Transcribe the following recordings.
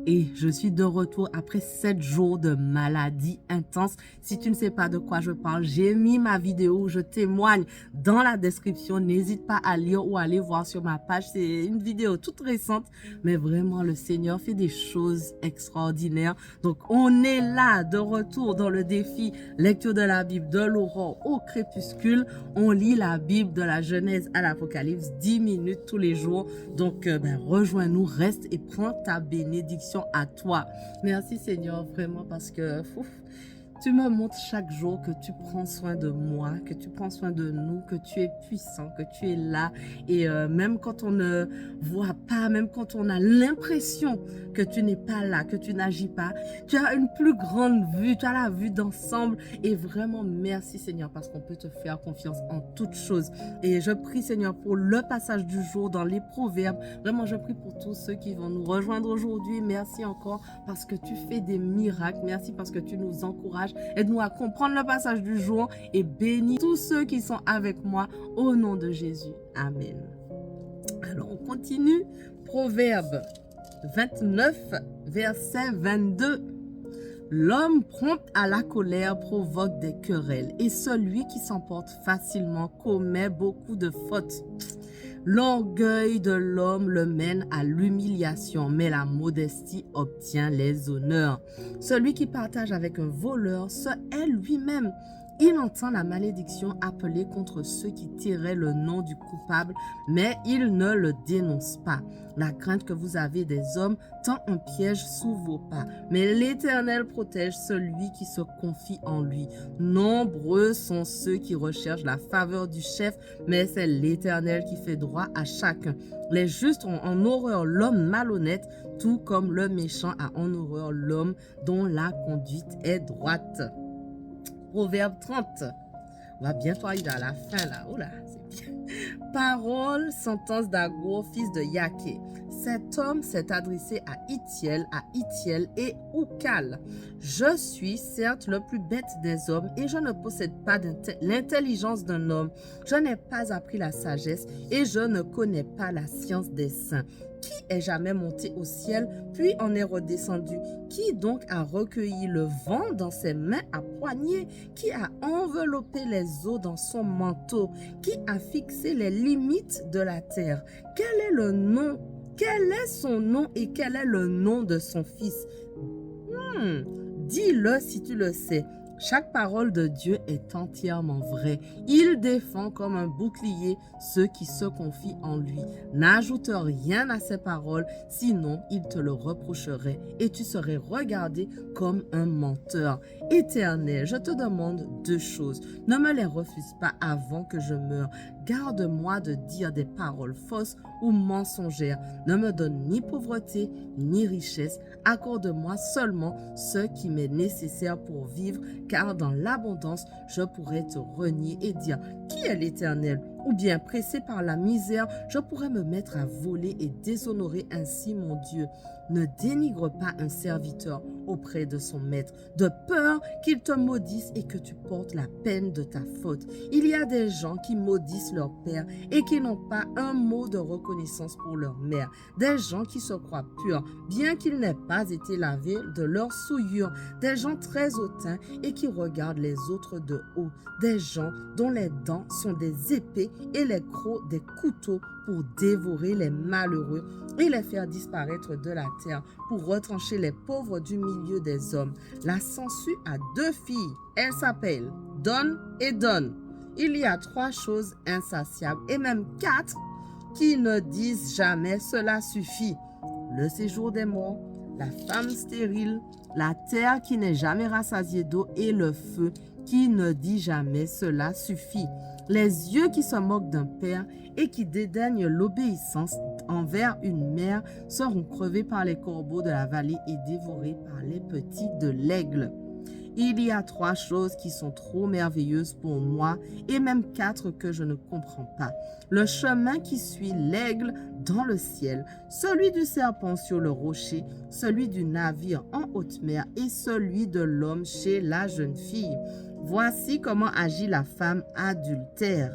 Et je suis de retour après 7 jours de maladie intense. Si tu ne sais pas de quoi je parle, j'ai mis ma vidéo où je témoigne dans la description. N'hésite pas à lire ou à aller voir sur ma page. C'est une vidéo toute récente, mais vraiment le Seigneur fait des choses extraordinaires. Donc on est là de retour dans le défi lecture de la Bible de l'aurore au crépuscule. On lit la Bible de la Genèse à l'Apocalypse 10 minutes tous les jours. Donc rejoins-nous, reste et prends ta bénédiction à toi. Merci Seigneur, vraiment, parce que tu me montres chaque jour que tu prends soin de moi, que tu prends soin de nous, que tu es puissant, que tu es là. Et même quand on ne voit pas, même quand on a l'impression que tu n'es pas là, que tu n'agis pas, tu as une plus grande vue, tu as la vue d'ensemble. Et vraiment, merci Seigneur, parce qu'on peut te faire confiance en toutes choses. Et je prie Seigneur pour le passage du jour dans les proverbes. Vraiment, je prie pour tous ceux qui vont nous rejoindre aujourd'hui. Merci encore parce que tu fais des miracles. Merci parce que tu nous encourages. Aide-nous à comprendre le passage du jour et bénis tous ceux qui sont avec moi au nom de Jésus. Amen. Alors, on continue. Proverbe 29, verset 22. L'homme prompt à la colère provoque des querelles et celui qui s'emporte facilement commet beaucoup de fautes. L'orgueil de l'homme le mène à l'humiliation, mais la modestie obtient les honneurs. Celui qui partage avec un voleur se hait lui-même. Il entend la malédiction appelée contre ceux qui tiraient le nom du coupable, mais il ne le dénonce pas. La crainte que vous avez des hommes tend un piège sous vos pas, mais l'Éternel protège celui qui se confie en lui. Nombreux sont ceux qui recherchent la faveur du chef, mais c'est l'Éternel qui fait droit à chacun. Les justes ont en horreur l'homme malhonnête, tout comme le méchant a en horreur l'homme dont la conduite est droite. Proverbe 30. On va bientôt arriver à la fin là. Oh là, c'est bien. Parole, sentence d'Agour, fils de Yaké. Cet homme s'est adressé à Itiel et Oukal. Je suis certes le plus bête des hommes et je ne possède pas l'intelligence d'un homme. Je n'ai pas appris la sagesse et je ne connais pas la science des saints. Qui est jamais monté au ciel, puis en est redescendu? Qui donc a recueilli le vent dans ses mains à poignée? Qui a enveloppé les eaux dans son manteau? Qui a fixé les limites de la terre? Quel est le nom? Quel est son nom et quel est le nom de son fils? Dis-le si tu le sais. Chaque parole de Dieu est entièrement vraie. Il défend comme un bouclier ceux qui se confient en lui. N'ajoute rien à ses paroles, sinon il te le reprocherait et tu serais regardé comme un menteur. Éternel, je te demande 2 choses. Ne me les refuse pas avant que je meure. Garde-moi de dire des paroles fausses ou mensongères. Ne me donne ni pauvreté ni richesse. Accorde-moi seulement ce qui m'est nécessaire pour vivre, car dans l'abondance, je pourrais te renier et dire « Qui est l'Éternel ?» Ou bien, pressé par la misère, je pourrais me mettre à voler et déshonorer ainsi mon Dieu. Ne dénigre pas un serviteur auprès de son maître, de peur qu'il te maudisse et que tu portes la peine de ta faute. Il y a des gens qui maudissent leur père et qui n'ont pas un mot de reconnaissance pour leur mère. Des gens qui se croient purs, bien qu'ils n'aient pas été lavés de leur souillure. Des gens très hautains et qui regardent les autres de haut. Des gens dont les dents sont des épées et les crocs des couteaux pour dévorer les malheureux et les faire disparaître de la terre, pour retrancher les pauvres du milieu des hommes. La sangsue a 2 filles. Elles s'appellent Donne et Donne. Il y a 3 choses insatiables et même 4 qui ne disent jamais cela suffit. Le séjour des morts, la femme stérile, la terre qui n'est jamais rassasiée d'eau et le feu qui ne dit jamais cela suffit. Les yeux qui se moquent d'un père et qui dédaignent l'obéissance envers une mère seront crevés par les corbeaux de la vallée et dévorés par les petits de l'aigle. Il y a 3 choses qui sont trop merveilleuses pour moi et même 4 que je ne comprends pas. Le chemin qui suit l'aigle dans le ciel, celui du serpent sur le rocher, celui du navire en haute mer et celui de l'homme chez la jeune fille. Voici comment agit la femme adultère.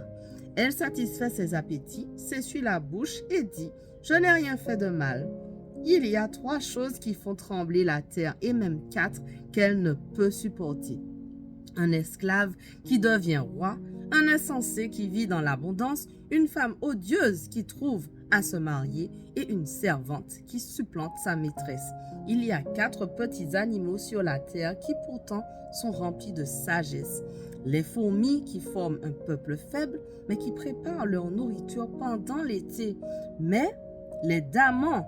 Elle satisfait ses appétits, s'essuie la bouche et dit « Je n'ai rien fait de mal ». Il y a 3 choses qui font trembler la terre et même 4 qu'elle ne peut supporter. Un esclave qui devient roi, un insensé qui vit dans l'abondance, une femme odieuse qui trouve à se marier et une servante qui supplante sa maîtresse. Il y a 4 petits animaux sur la terre qui pourtant sont remplis de sagesse. Les fourmis qui forment un peuple faible mais qui préparent leur nourriture pendant l'été. Mais les damans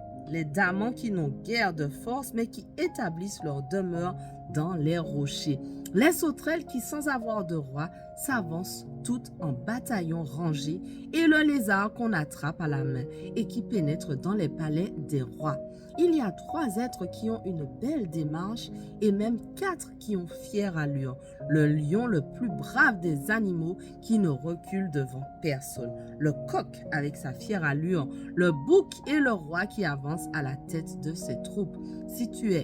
qui n'ont guère de force mais qui établissent leur demeure dans les rochers. Les sauterelles qui, sans avoir de roi, s'avancent toutes en bataillon rangé, et le lézard qu'on attrape à la main et qui pénètre dans les palais des rois. Il y a 3 êtres qui ont une belle démarche et même 4 qui ont fière allure. Le lion, le plus brave des animaux, qui ne recule devant personne. Le coq avec sa fière allure. Le bouc et le roi qui avancent à la tête de ses troupes. Si tu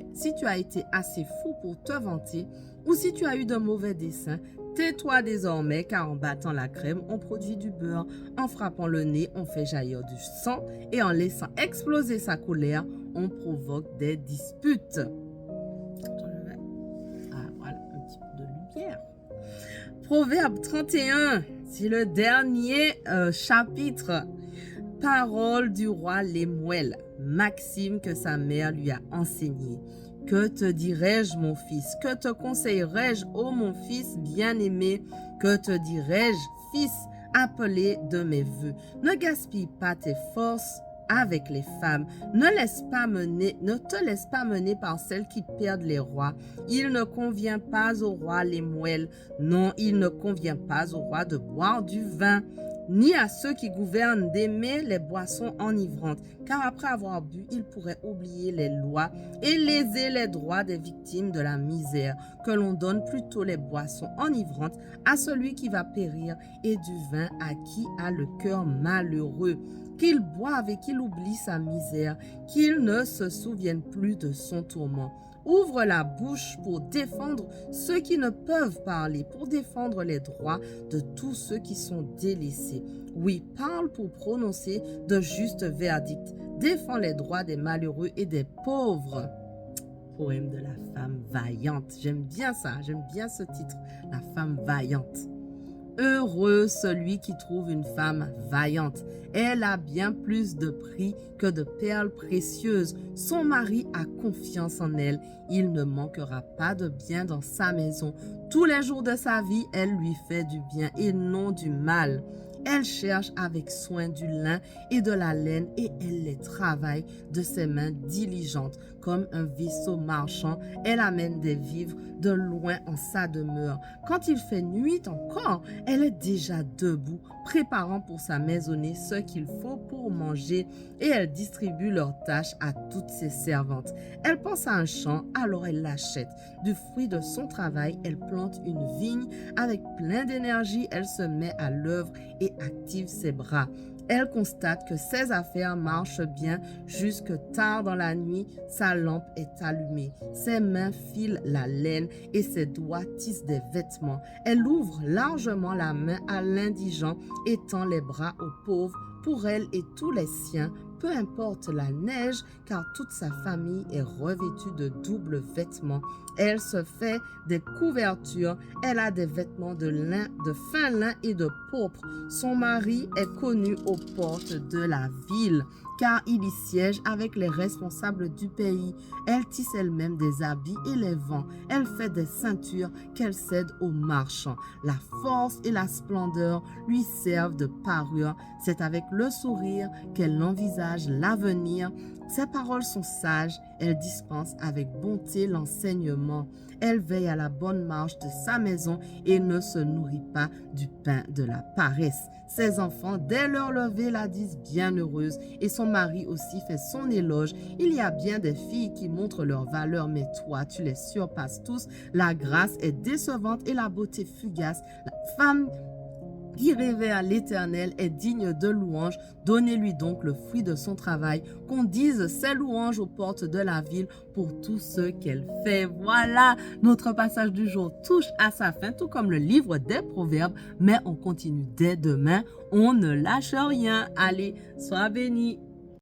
as été assez fou pour te vanter, ou si tu as eu de mauvais desseins, tais-toi désormais, car en battant la crème, on produit du beurre. En frappant le nez, on fait jaillir du sang. Et en laissant exploser sa colère, on provoque des disputes. Voilà, un petit peu de lumière. Proverbe 31, c'est le dernier chapitre. Parole du roi Lemuel, maxime que sa mère lui a enseignée. Que te dirais-je, mon fils? Que te conseillerais-je, ô mon fils bien-aimé? Que te dirais-je, fils appelé de mes voeux? Ne gaspille pas tes forces avec les femmes. Ne te laisse pas mener par celles qui perdent les rois. Il ne convient pas au roi Lemuel. Non, il ne convient pas au roi de boire du vin, ni à ceux qui gouvernent d'aimer les boissons enivrantes, car après avoir bu, ils pourraient oublier les lois et léser les droits des victimes de la misère, que l'on donne plutôt les boissons enivrantes à celui qui va périr et du vin à qui a le cœur malheureux, qu'il boive et qu'il oublie sa misère, qu'il ne se souvienne plus de son tourment. Ouvre la bouche pour défendre ceux qui ne peuvent parler, pour défendre les droits de tous ceux qui sont délaissés. Oui, parle pour prononcer de justes verdicts. Défends les droits des malheureux et des pauvres. Poème de la femme vaillante. J'aime bien ça, j'aime bien ce titre, la femme vaillante. Heureux celui qui trouve une femme vaillante. Elle a bien plus de prix que de perles précieuses. Son mari a confiance en elle. Il ne manquera pas de bien dans sa maison. Tous les jours de sa vie, elle lui fait du bien et non du mal. Elle cherche avec soin du lin et de la laine et elle les travaille de ses mains diligentes. Comme un vaisseau marchand, elle amène des vivres de loin en sa demeure. Quand il fait nuit encore, elle est déjà debout, préparant pour sa maisonnée ce qu'il faut pour manger et elle distribue leurs tâches à toutes ses servantes. Elle pense à un champ, alors elle l'achète. Du fruit de son travail, elle plante une vigne. Avec plein d'énergie, elle se met à l'œuvre et active ses bras. Elle constate que ses affaires marchent bien jusque tard dans la nuit. Sa lampe est allumée. Ses mains filent la laine et ses doigts tissent des vêtements. Elle ouvre largement la main à l'indigent et tend les bras aux pauvres. Pour elle et tous les siens, peu importe la neige, car toute sa famille est revêtue de doubles vêtements. Elle se fait des couvertures. Elle a des vêtements de lin, de fin lin et de pourpre. Son mari est connu aux portes de la ville, car il y siège avec les responsables du pays. Elle tisse elle-même des habits et les vend. Elle fait des ceintures qu'elle cède aux marchands. La force et la splendeur lui servent de parure. C'est avec le sourire qu'elle envisage l'avenir. Ses paroles sont sages, elle dispense avec bonté l'enseignement. Elle veille à la bonne marche de sa maison et ne se nourrit pas du pain de la paresse. Ses enfants, dès leur lever, la disent bienheureuse et son mari aussi fait son éloge. Il y a bien des filles qui montrent leur valeur, mais toi, tu les surpasses tous. La grâce est décevante et la beauté fugace. La femme qui révère l'Éternel est digne de louange. Donnez-lui donc le fruit de son travail, qu'on dise ses louanges aux portes de la ville pour tout ce qu'elle fait. Voilà, notre passage du jour touche à sa fin, tout comme le livre des Proverbes, mais on continue dès demain. On ne lâche rien. Allez, sois bénis.